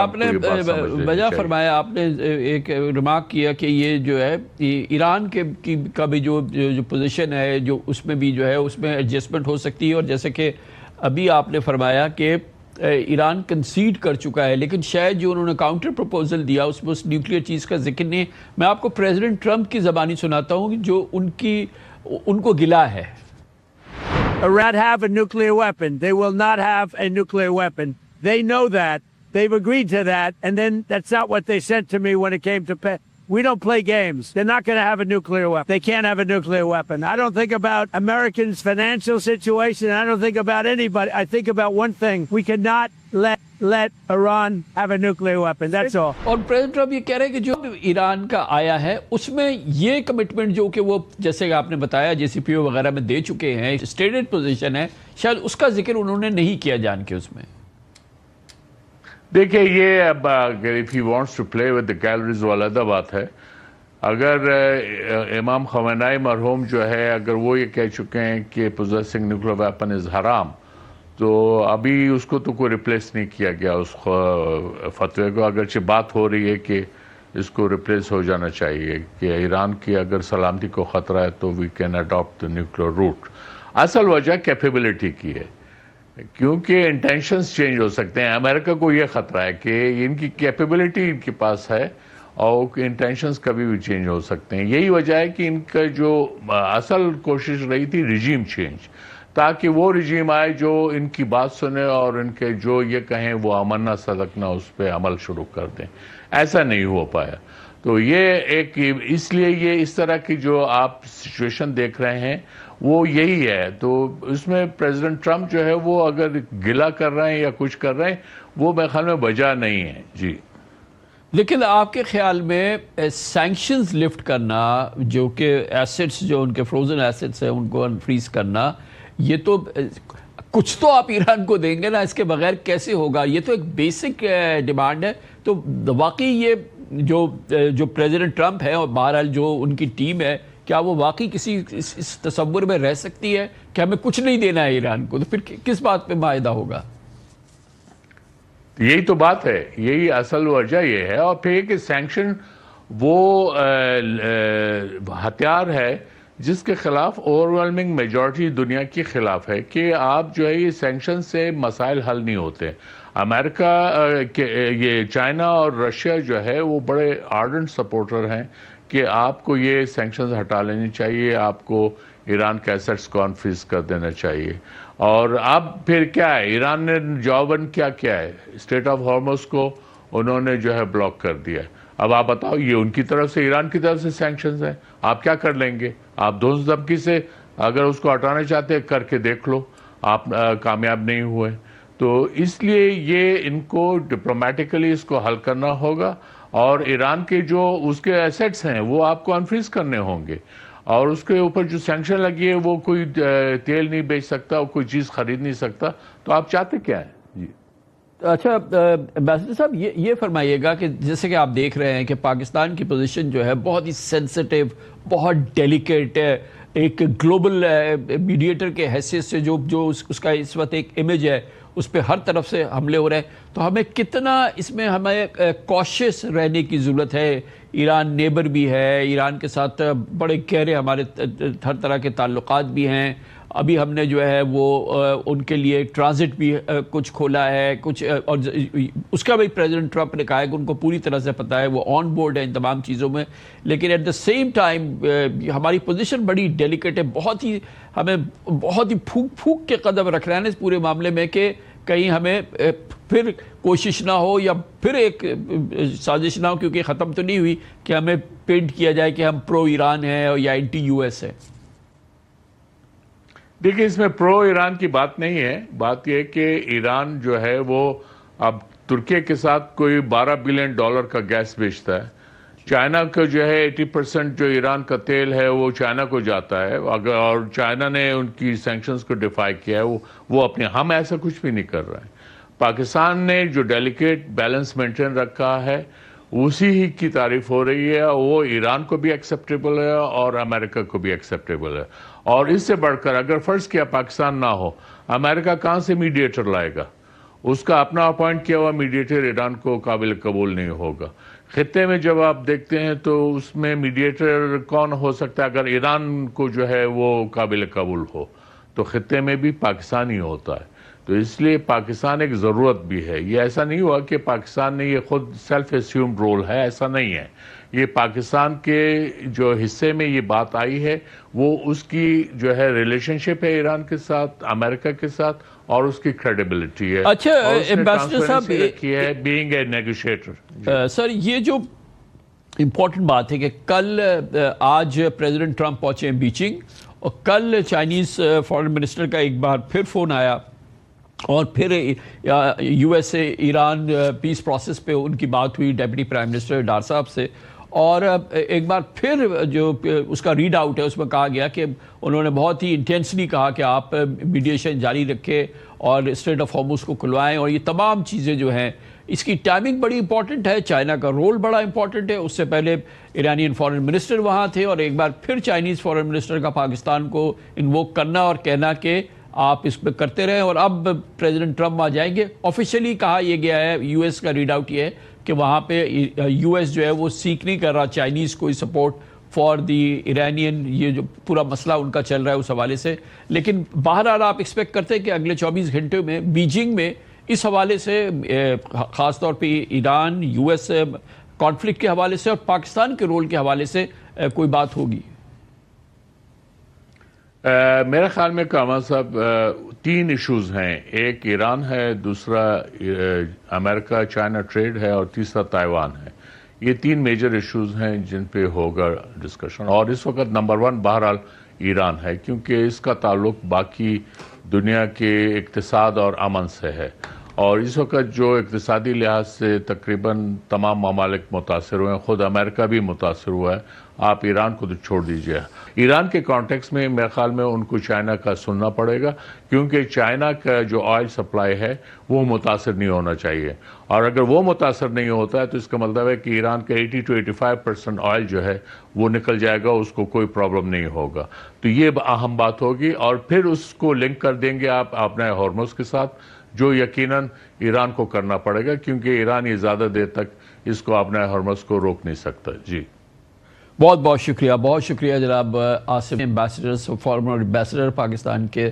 آپ نے وجہ فرمایا، آپ نے ایک ریمارک کیا کہ یہ جو ہے ایران کا بھی جو پوزیشن ہے جو اس میں بھی جو ہے اس میں ایڈجسٹمنٹ ہو سکتی ہے، اور جیسے کہ ابھی آپ نے فرمایا کہ ایران کنسیڈ کر چکا ہے، لیکن شاید جو انہوں نے کاؤنٹر پروپوزل دیا اس میں اس نیوکلیئر چیز کا ذکر نہیں. میں آپ کو پریزیڈنٹ ٹرمپ کی زبانی سناتا ہوں جو ان کو گلا ہے. Iran have a nuclear weapon. They will not have a nuclear weapon. They know that. They've agreed to that. And then that's not what they said to me when it came to we don't play games. They're not going to have a nuclear weapon. They can't have a nuclear weapon. I don't think about Americans' financial situation. I don't think about anybody. I think about one thing. We cannot let Iran have a nuclear weapon. That's all. اور president Trump یہ کہہ رہے ہیں کہ جو ایران کا آیا ہے اس میں یہ کمٹمنٹ جو کہ وہ جیسے کہ آپ نے بتایا جے سی پی او وغیرہ میں دے چکے ہیں، اسٹیٹڈ پوزیشن ہے، شاید اس کا ذکر انہوں نے نہیں کیا جان کے اس میں. دیکھیں یہ اب if he wants to play with the calories وہ علیحدہ بات ہے. اگر امام خمینائی مرحوم جو ہے اگر وہ یہ کہہ چکے ہیں کہ possessing nuclear weapon is حرام، تو ابھی اس کو تو کوئی ریپلیس نہیں کیا گیا اس فتوے کو، اگرچہ بات ہو رہی ہے کہ اس کو ریپلیس ہو جانا چاہیے کہ ایران کی اگر سلامتی کو خطرہ ہے تو we can adapt the nuclear route. اصل وجہ کیپیبلٹی کی ہے، کیونکہ انٹینشنز چینج ہو سکتے ہیں. امریکہ کو یہ خطرہ ہے کہ ان کی کیپیبلٹی ان کے پاس ہے اور انٹینشنز کبھی بھی چینج ہو سکتے ہیں. یہی وجہ ہے کہ ان کا جو اصل کوشش رہی تھی ریجیم چینج، تاکہ وہ ریجیم آئے جو ان کی بات سنے اور ان کے جو یہ کہیں وہ امنا صدقنا اس پہ عمل شروع کر دیں. ایسا نہیں ہو پایا. تو یہ ایک اس لیے یہ اس طرح کی جو آپ سچویشن دیکھ رہے ہیں وہ یہی ہے. تو اس میں پریزیڈنٹ ٹرمپ جو ہے وہ اگر گلہ کر رہے ہیں یا کچھ کر رہے ہیں وہ میرے خیال میں وجہ نہیں ہے. جی لیکن آپ کے خیال میں سینکشنز لفٹ کرنا، جو کہ ایسٹس جو ان کے فروزن ایسٹس ہیں ان کو انفریز کرنا، یہ تو کچھ تو آپ ایران کو دیں گے نا، اس کے بغیر کیسے ہوگا؟ یہ تو ایک بیسک ڈیمانڈ ہے. تو واقعی یہ جو پریزیڈنٹ ٹرمپ ہے اور بہرحال جو ان کی ٹیم ہے، کیا وہ واقعی کسی اس تصور میں رہ سکتی ہے کہ ہمیں کچھ نہیں دینا ہے ایران کو؟ تو پھر کس بات پہ معاہدہ ہوگا؟ یہی تو بات ہے، یہی اصل وجہ یہ ہے. اور پھر کہ سینکشن وہ ہتھیار ہے جس کے خلاف اوورویلمنگ میجورٹی دنیا کے خلاف ہے کہ آپ جو ہے یہ سینکشن سے مسائل حل نہیں ہوتے. امریکہ یہ چائنا اور رشیا جو ہے وہ بڑے آرڈنٹ سپورٹر ہیں کہ آپ کو یہ سینکشنز ہٹا لینی چاہیے، آپ کو ایران کے ایسٹس کو انفریز کر دینا چاہیے. اور اب پھر کیا ہے، ایران نے جواباً کیا ہے، اسٹریٹ آف ہارمز کو انہوں نے جو ہے بلاک کر دیا. اب آپ بتاؤ یہ ان کی طرف سے ایران کی طرف سے سینکشنز ہیں، آپ کیا کر لیں گے؟ آپ دوست دھمکی سے اگر اس کو ہٹانا چاہتے ہیں کر کے دیکھ لو، آپ کامیاب نہیں ہوئے. تو اس لیے یہ ان کو ڈپلومیٹیکلی اس کو حل کرنا ہوگا، اور ایران کے جو اس کے ایسٹس ہیں وہ آپ کو انفریز کرنے ہوں گے. اور اس کے اوپر جو سینکشن لگی ہے وہ کوئی تیل نہیں بیچ سکتا، کوئی چیز خرید نہیں سکتا. تو آپ چاہتے کیا ہیں؟ جی اچھا امبیسڈر صاحب یہ فرمائیے گا کہ جیسے کہ آپ دیکھ رہے ہیں کہ پاکستان کی پوزیشن جو ہے بہت ہی سینسٹیو، بہت ڈیلیکیٹ ہے. ایک گلوبل میڈیٹر کے حیثیت سے جو اس کا اس وقت ایک امیج ہے، اس پہ ہر طرف سے حملے ہو رہے ہیں. تو ہمیں کتنا اس میں ہمیں کوشش رہنے کی ضرورت ہے. ایران نیبر بھی ہے، ایران کے ساتھ بڑے گہرے ہمارے ہر طرح کے تعلقات بھی ہیں. ابھی ہم نے جو ہے وہ ان کے لیے ٹرانزٹ بھی کچھ کھولا ہے کچھ، اور اس کا بھی پریزیڈنٹ ٹرمپ نے کہا ہے کہ ان کو پوری طرح سے پتہ ہے، وہ آن بورڈ ہے ان تمام چیزوں میں. لیکن ایٹ دا سیم ٹائم ہماری پوزیشن بڑی ڈیلیکیٹ ہے. ہمیں بہت ہی پھونک کے قدم رکھ رہے ہیں اس پورے معاملے میں کہ کہیں ہمیں پھر کوشش نہ ہو یا پھر ایک سازش نہ ہو، کیونکہ ختم تو نہیں ہوئی، کہ ہمیں پینٹ کیا جائے کہ ہم پرو ایران ہیں یا اینٹی یو ایس ہے. دیکھیں اس میں پرو ایران کی بات نہیں ہے. بات یہ ہے کہ ایران جو ہے وہ اب ترکی کے ساتھ کوئی $12 بلین کا گیس بیچتا ہے. چائنا کا جو ہے 80% جو ایران کا تیل ہے وہ چائنا کو جاتا ہے. اور چائنا نے ان کی سینکشنز کو ڈیفائی کیا ہے. وہ اپنے ہم ایسا کچھ بھی نہیں کر رہے ہیں. پاکستان نے جو ڈیلیکیٹ بیلنس مینٹین رکھا ہے اسی ہی کی تعریف ہو رہی ہے. وہ ایران کو بھی ایکسیپٹیبل ہے اور امریکہ کو بھی ایکسیپٹیبل ہے. اور اس سے بڑھ کر اگر فرض کیا پاکستان نہ ہو، امریکہ کہاں سے میڈیٹر لائے گا؟ اس کا اپنا اپوائنٹ کیا ہوا میڈیٹر ایران کو قابل قبول نہیں ہوگا. خطے میں جب آپ دیکھتے ہیں تو اس میں میڈیٹر کون ہو سکتا ہے؟ اگر ایران کو جو ہے وہ قابل قبول ہو تو خطے میں بھی پاکستان ہی ہوتا ہے. تو اس لیے پاکستان ایک ضرورت بھی ہے. یہ ایسا نہیں ہوا کہ پاکستان نے یہ خود سیلف اسیومڈ رول ہے، ایسا نہیں ہے. یہ پاکستان کے جو حصے میں یہ بات آئی ہے وہ اس کی جو ہے ریلیشن شپ ہے ایران کے ساتھ، امریکہ کے ساتھ، اور اس کی کریڈیبلٹی ہے. اچھا اور اس نے ایمبیسڈر صاحب، ٹرانسپیرنسی رکھی ہے بینگ اے نیگوشیٹر. سر یہ جو امپورٹنٹ بات ہے کہ کل آج پریزیڈنٹ ٹرمپ پہنچے ہیں بیجنگ، اور کل چائنیز فارن منسٹر کا ایک بار پھر فون آیا، اور پھر U S A Iran peace process پہ ان کی بات ہوئی ڈیپٹی پرائم منسٹر ڈار صاحب سے. اور ایک بار پھر جو اس کا ریڈ آؤٹ ہے اس میں کہا گیا کہ انہوں نے بہت ہی انٹینسلی کہا کہ آپ میڈیشن جاری رکھیں اور اسٹریٹ آف ہارمز کو کھلوائیں، اور یہ تمام چیزیں جو ہیں اس کی ٹائمنگ بڑی امپورٹنٹ ہے، چائنا کا رول بڑا امپورٹنٹ ہے. اس سے پہلے ایرانین فارن منسٹر وہاں تھے، اور ایک بار پھر چائنیز فارن منسٹر کا پاکستان کو انووک کرنا اور کہنا کہ آپ اس پہ کرتے رہیں. اور اب پریزیڈنٹ ٹرمپ آ جائیں گے. آفیشیلی کہا یہ گیا ہے، یو ایس کا ریڈ آؤٹ یہ ہے کہ وہاں پہ یو ایس جو ہے وہ سیک نہیں کر رہا چائنیز کوئی سپورٹ فار دی ایرانین، یہ جو پورا مسئلہ ان کا چل رہا ہے اس حوالے سے. لیکن بہرحال آپ ایکسپیکٹ کرتے ہیں کہ اگلے 24 گھنٹوں میں بیجنگ میں اس حوالے سے خاص طور پہ ایران یو ایس کانفلکٹ کے حوالے سے اور پاکستان کے رول کے حوالے سے کوئی بات ہوگی؟ میرے خیال میں کامران صاحب 3 ایشوز ہیں. ایک ایران ہے، دوسرا امریکہ چائنا ٹریڈ ہے، اور تیسرا تائیوان ہے. یہ 3 میجر ایشوز ہیں جن پہ ہوگا ڈسکشن. اور اس وقت نمبر 1 بہرحال ایران ہے، کیونکہ اس کا تعلق باقی دنیا کے اقتصاد اور امن سے ہے. اور اس وقت جو اقتصادی لحاظ سے تقریباً تمام ممالک متاثر ہوئے ہیں، خود امریکہ بھی متاثر ہوا ہے. آپ ایران کو تو چھوڑ دیجئے. ایران کے کانٹیکس میں میرے خیال میں ان کو چائنا کا سننا پڑے گا، کیونکہ چائنا کا جو آئل سپلائی ہے وہ متاثر نہیں ہونا چاہیے. اور اگر وہ متاثر نہیں ہوتا ہے تو اس کا مطلب ہے کہ ایران کا 80 to 85% آئل جو ہے وہ نکل جائے گا، اس کو کوئی پرابلم نہیں ہوگا. تو یہ اہم بات ہوگی. اور پھر اس کو لنک کر دیں گے آپ اپنے ہارمز کے ساتھ، جو یقیناً ایران کو کرنا پڑے گا، کیونکہ ایران یہ زیادہ دیر تک اس کو اپنے ہارمز کو روک نہیں سکتا. جی بہت بہت شکریہ، بہت شکریہ جناب Asif, ambassador, former ambassador Pakistan کے.